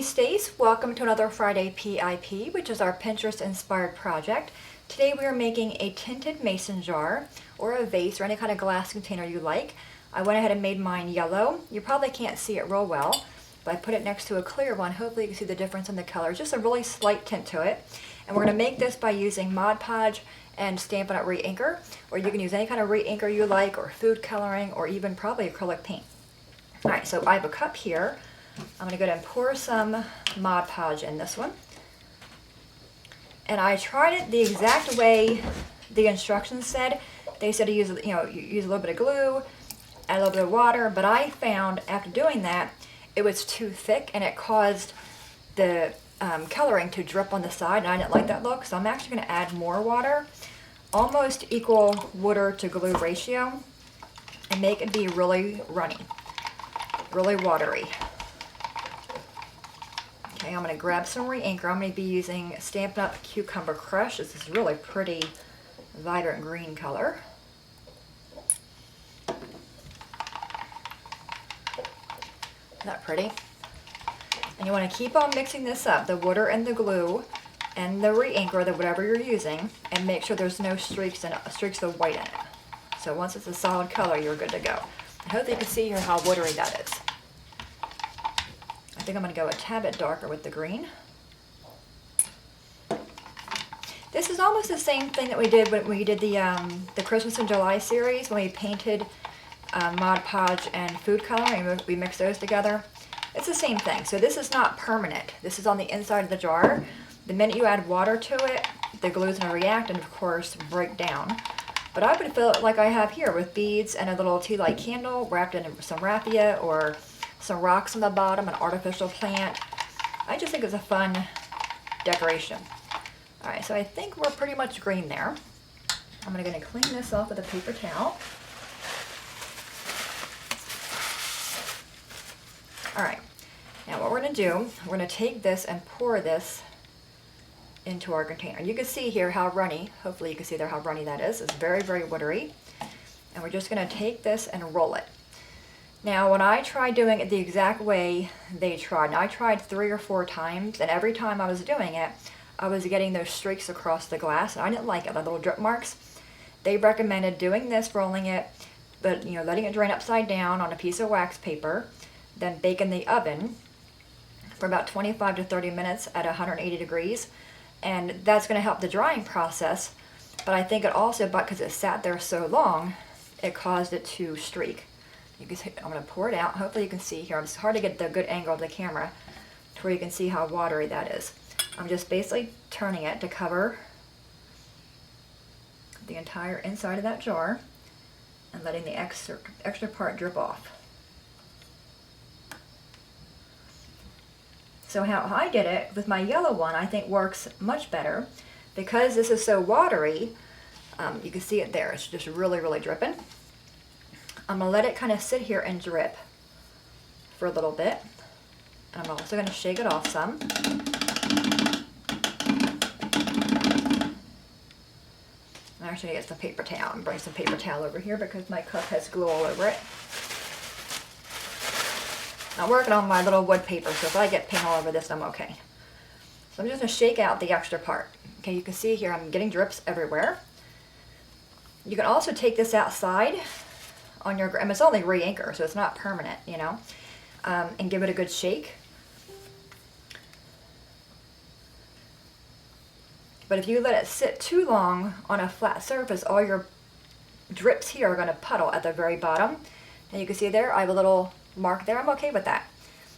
name's Stace. Welcome to another Friday PIP, which is our Pinterest-inspired project. Today we are making a tinted mason jar, or a vase, or any kind of glass container you like. I went ahead and made mine yellow. You probably can't see it real well, but I put it next to a clear one. Hopefully you can see the difference in the color. Just a really slight tint to it. And we're going to make this by using Mod Podge and Stampin' Up! Re-inker, or you can use any kind of re-inker you like, or food coloring, or even probably acrylic paint. Alright, so I have a cup here. I'm going to go ahead and pour some Mod Podge in this one. And I tried it the exact way the instructions said. They said to use, use a little bit of glue, add a little bit of water, but I found after doing that, it was too thick and it caused the coloring to drip on the side, and I didn't like that look, so I'm actually going to add more water, almost equal water to glue ratio, and make it be really runny, really watery. Okay, I'm going to grab some re-inker. I'm going to be using Stampin' Up! Cucumber Crush. This is really pretty, vibrant green color. Isn't that pretty? And you want to keep on mixing this up, the water and the glue and the re-inker, whatever you're using, and make sure there's no streaks of white in it. So once it's a solid color, you're good to go. I hope you can see here how watery that is. I think I'm going to go a tad bit darker with the green. This is almost the same thing that we did when we did the Christmas in July series, when we painted Mod Podge and food coloring. We mixed those together. It's the same thing. So this is not permanent. This is on the inside of the jar. The minute you add water to it, the glue is going to react and of course break down. But I would fill it like I have here with beads and a little tea light candle wrapped in some raffia or some rocks on the bottom, an artificial plant. I just think it's a fun decoration. Alright, so I think we're pretty much green there. I'm going to clean this off with a paper towel. Alright, now what we're going to do, we're going to take this and pour this into our container. You can see here how runny, hopefully you can see there how runny that is. It's very, very watery. And we're just going to take this and roll it. Now, when I tried doing it the exact way they tried, I tried 3 or 4 times, and every time I was doing it, I was getting those streaks across the glass, and I didn't like it, the little drip marks. They recommended doing this, rolling it, but letting it drain upside down on a piece of wax paper, then bake in the oven for about 25 to 30 minutes at 180 degrees, and that's going to help the drying process. But I think it also, because it sat there so long, it caused it to streak. You can see, I'm going to pour it out. Hopefully you can see here. It's hard to get the good angle of the camera to where you can see how watery that is. I'm just basically turning it to cover the entire inside of that jar and letting the extra part drip off. So how I did it with my yellow one, I think works much better because this is so watery. You can see it there. It's just really, really dripping. I'm going to let it kind of sit here and drip for a little bit. And I'm also going to shake it off some. I'm actually going to get some paper towel and bring some paper towel over here because my cup has glue all over it. I'm working on my little wood paper, so if I get paint all over this, I'm okay. So I'm just going to shake out the extra part. Okay, you can see here I'm getting drips everywhere. You can also take this outside on your, and it's only re-inker, so it's not permanent, and give it a good shake. But if you let it sit too long on a flat surface, all your drips here are going to puddle at the very bottom. And you can see there, I have a little mark there. I'm okay with that.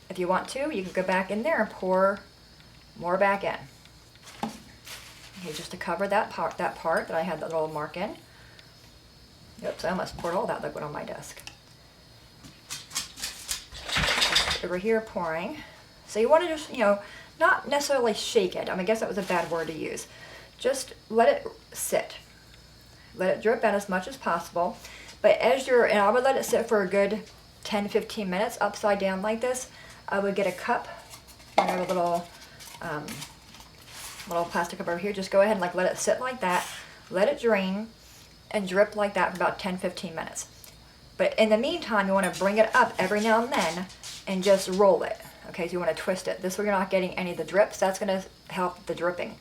If you want to, you can go back in there and pour more back in. Okay, just to cover that part that I had that little mark in. Oops, I almost poured all that liquid on my desk. Just over here pouring. So you want to just, not necessarily shake it. I guess that was a bad word to use. Just let it sit. Let it drip out as much as possible. But and I would let it sit for a good 10-15 minutes upside down like this. I would get a cup. I have a little plastic cup over here. Just go ahead and let it sit like that. Let it drain and drip like that for about 10-15 minutes. But in the meantime, you want to bring it up every now and then and just roll it. Okay, so you want to twist it. This way you're not getting any of the drips. That's going to help the dripping.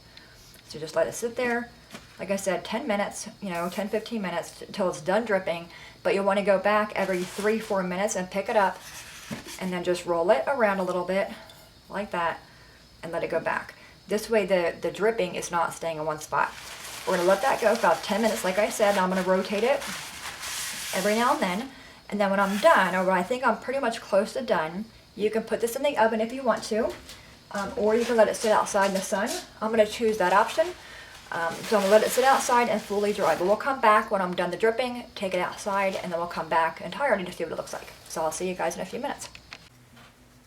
So just let it sit there. Like I said, 10 minutes, 10, 15 minutes until it's done dripping. But you'll want to go back every 3-4 minutes and pick it up and then just roll it around a little bit like that and let it go back. This way the dripping is not staying in one spot. We're going to let that go for about 10 minutes. Like I said, I'm going to rotate it every now and then. And then when I'm done, or when I think I'm pretty much close to done, you can put this in the oven if you want to, or you can let it sit outside in the sun. I'm going to choose that option. So I'm going to let it sit outside and fully dry. But we'll come back when I'm done the dripping, take it outside, and then we'll come back entirely to see what it looks like. So I'll see you guys in a few minutes.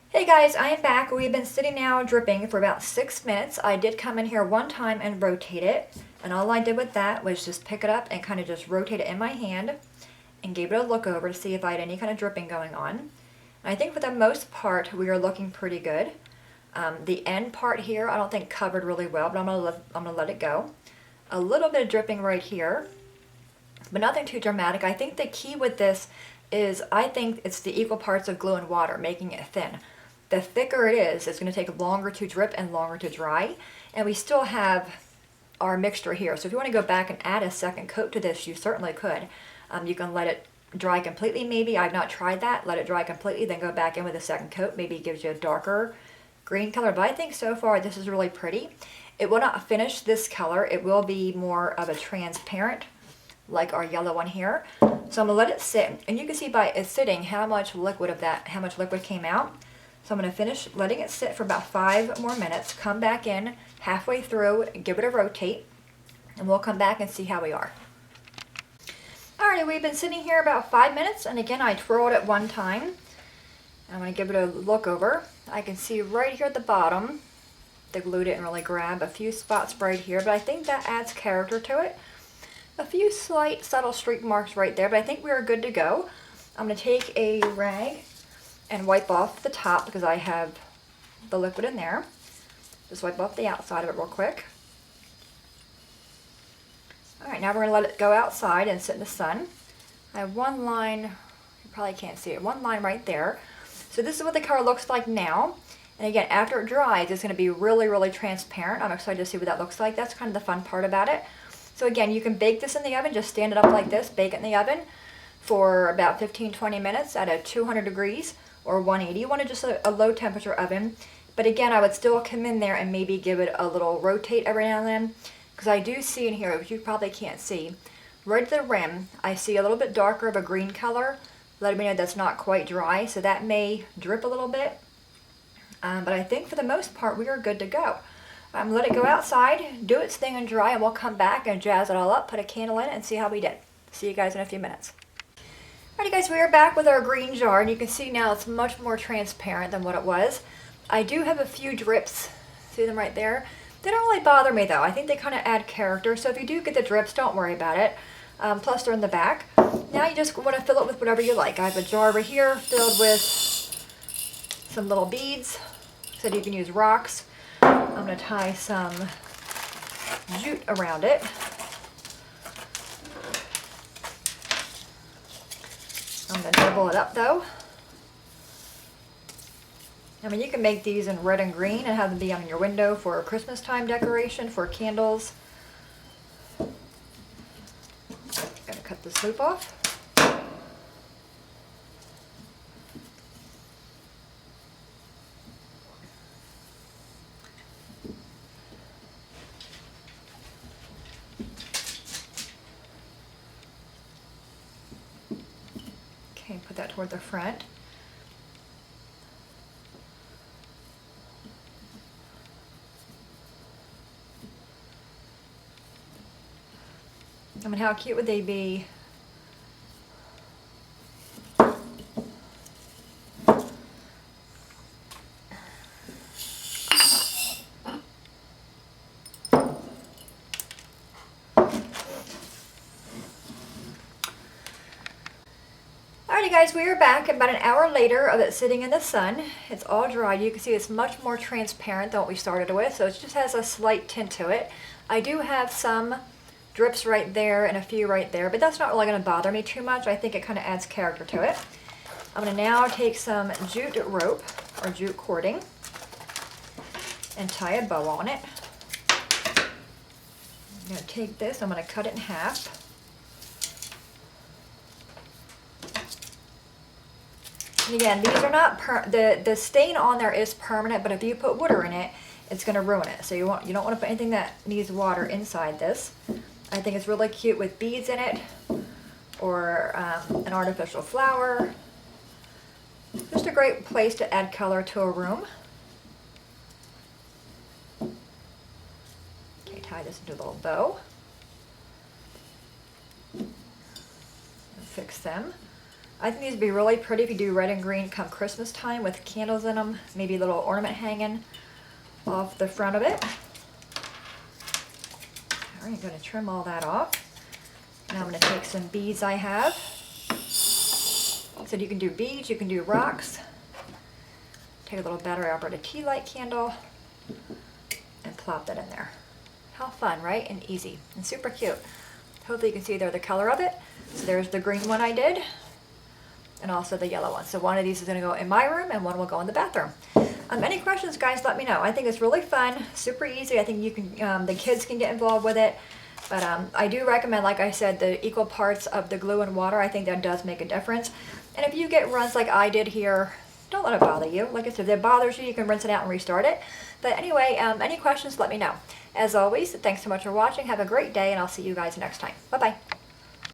Hey guys, I am back. We've been sitting now dripping for about 6 minutes. I did come in here one time and rotate it. And all I did with that was just pick it up and kind of just rotate it in my hand and gave it a look over to see if I had any kind of dripping going on. And I think for the most part, we are looking pretty good. The end part here, I don't think covered really well, but I'm gonna let it go. A little bit of dripping right here, but nothing too dramatic. I think the key with this is I think it's the equal parts of glue and water, making it thin. The thicker it is, it's going to take longer to drip and longer to dry. And we still have our mixture here. So if you want to go back and add a second coat to this, you certainly could. You can let it dry completely maybe. I've not tried that. Let it dry completely, then go back in with a second coat. Maybe it gives you a darker green color. But I think so far this is really pretty. It will not finish this color. It will be more of a transparent, like our yellow one here. So I'm going to let it sit. And you can see by it sitting how much liquid came out. So I'm going to finish letting it sit for about 5 more minutes, come back in halfway through, give it a rotate, and we'll come back and see how we are. Alrighty, we've been sitting here about 5 minutes, and again I twirled it one time. I'm going to give it a look over. I can see right here at the bottom, the glue didn't really grab, a few spots right here, but I think that adds character to it. A few slight subtle streak marks right there, but I think we are good to go. I'm going to take a rag and wipe off the top because I have the liquid in there. Just wipe off the outside of it real quick. Alright, now we're going to let it go outside and sit in the sun. I have one line, you probably can't see it, one line right there. So this is what the color looks like now. And again, after it dries, it's going to be really, really transparent. I'm excited to see what that looks like. That's kind of the fun part about it. So again, you can bake this in the oven, just stand it up like this, bake it in the oven for about 15-20 minutes at a 200 degrees. Or 180. You want to just a low temperature oven. But again, I would still come in there and maybe give it a little rotate every now and then. Because I do see in here, which you probably can't see, right at the rim, I see a little bit darker of a green color, letting me know that's not quite dry. So that may drip a little bit. But I think for the most part, we are good to go. Let it go outside, do its thing and dry, and we'll come back and jazz it all up, put a candle in it, and see how we did. See you guys in a few minutes. Alright guys, we are back with our green jar, and you can see now it's much more transparent than what it was. I do have a few drips, see them right there? They don't really bother me though. I think they kind of add character, so if you do get the drips, don't worry about it. Plus they're in the back. Now you just want to fill it with whatever you like. I have a jar over here filled with some little beads, so you can use rocks. I'm going to tie some jute around it. I'm going to double it up though. I mean, you can make these in red and green and have them be on your window for a Christmas time decoration, for candles. I'm going to cut this loop off. Okay, put that toward the front. I mean, how cute would they be? Alrighty guys, we are back about an hour later of it sitting in the sun. It's all dried. You can see it's much more transparent than what we started with, so it just has a slight tint to it. I do have some drips right there and a few right there, but that's not really going to bother me too much. I think it kind of adds character to it. I'm going to now take some jute rope or jute cording and tie a bow on it. I'm going to take this, I'm going to cut it in half. And again, these are not, the stain on there is permanent, but if you put water in it, it's going to ruin it. So you don't want to put anything that needs water inside this. I think it's really cute with beads in it, or an artificial flower. Just a great place to add color to a room. Okay, tie this into a little bow. And fix them. I think these would be really pretty if you do red and green come Christmas time with candles in them, maybe a little ornament hanging off the front of it. All right, I'm going to trim all that off. Now I'm going to take some beads I have. So you can do beads, you can do rocks. Take a little battery operated tea light candle and plop that in there. How fun, right? And easy and super cute. Hopefully you can see there the color of it. So there's the green one I did, and also the yellow one. So one of these is going to go in my room and one will go in the bathroom. Any questions, guys, let me know. I think it's really fun, super easy. I think you can, the kids can get involved with it. But I do recommend, like I said, the equal parts of the glue and water. I think that does make a difference. And if you get runs like I did here, don't let it bother you. Like I said, if it bothers you, you can rinse it out and restart it. But anyway, any questions, let me know. As always, thanks so much for watching. Have a great day, and I'll see you guys next time. Bye-bye.